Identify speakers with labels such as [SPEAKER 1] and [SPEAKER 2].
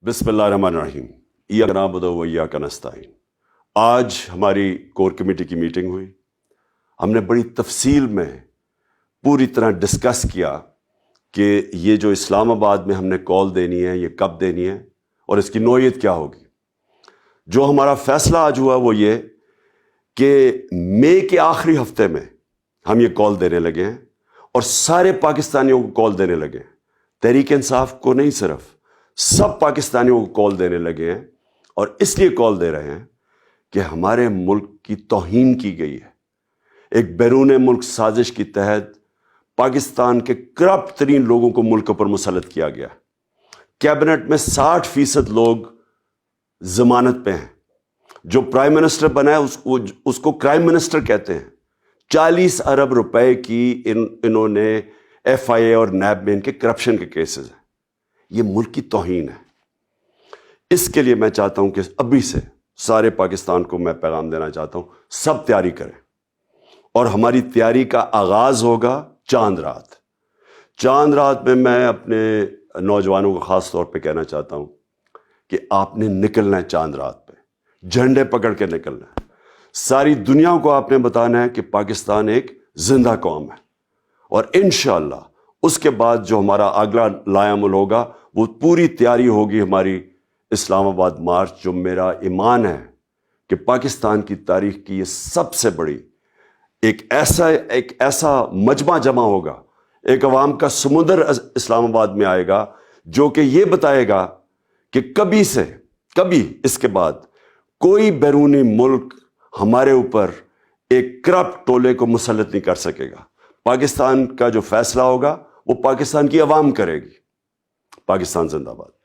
[SPEAKER 1] بسم اللہ الرحمن الرحیم ایاک نعبد و ایاک نستعین۔ آج ہماری کور کمیٹی کی میٹنگ ہوئی۔ ہم نے بڑی تفصیل میں پوری طرح ڈسکس کیا کہ یہ جو اسلام آباد میں ہم نے کال دینی ہے یہ کب دینی ہے اور اس کی نوعیت کیا ہوگی۔ جو ہمارا فیصلہ آج ہوا وہ یہ کہ مئی کے آخری ہفتے میں ہم یہ کال دینے لگے ہیں اور سارے پاکستانیوں کو کال دینے لگے ہیں، تحریک انصاف کو نہیں، صرف سب پاکستانیوں کو کال دینے لگے ہیں۔ اور اس لیے کال دے رہے ہیں کہ ہمارے ملک کی توہین کی گئی ہے۔ ایک بیرون ملک سازش کے تحت پاکستان کے کرپٹ ترین لوگوں کو ملک پر مسلط کیا گیا۔ کیبنٹ میں 60% لوگ ضمانت پہ ہیں۔ جو پرائم منسٹر بنا ہے اس کو کرائم منسٹر کہتے ہیں۔ 40 ارب روپے کی انہوں نے ایف آئی اے اور نیب میں ان کے کرپشن کے کیسز ہیں۔ یہ ملک کی توہین ہے۔ اس کے لیے میں چاہتا ہوں کہ ابھی سے سارے پاکستان کو میں پیغام دینا چاہتا ہوں، سب تیاری کریں۔ اور ہماری تیاری کا آغاز ہوگا چاند رات۔ چاند رات میں میں اپنے نوجوانوں کو خاص طور پہ کہنا چاہتا ہوں کہ آپ نے نکلنا ہے چاند رات پہ، جھنڈے پکڑ کے نکلنا ہے۔ ساری دنیا کو آپ نے بتانا ہے کہ پاکستان ایک زندہ قوم ہے۔ اور انشاءاللہ اس کے بعد جو ہمارا اگلا لائحہ عمل ہوگا وہ پوری تیاری ہوگی ہماری اسلام آباد مارچ، جو میرا ایمان ہے کہ پاکستان کی تاریخ کی یہ سب سے بڑی ایک ایسا مجمع جمع ہوگا، ایک عوام کا سمندر اسلام آباد میں آئے گا جو کہ یہ بتائے گا کہ کبھی اس کے بعد کوئی بیرونی ملک ہمارے اوپر ایک کرپٹ ٹولے کو مسلط نہیں کر سکے گا۔ پاکستان کا جو فیصلہ ہوگا وہ پاکستان کی عوام کرے گی۔ پاکستان زندہ باد۔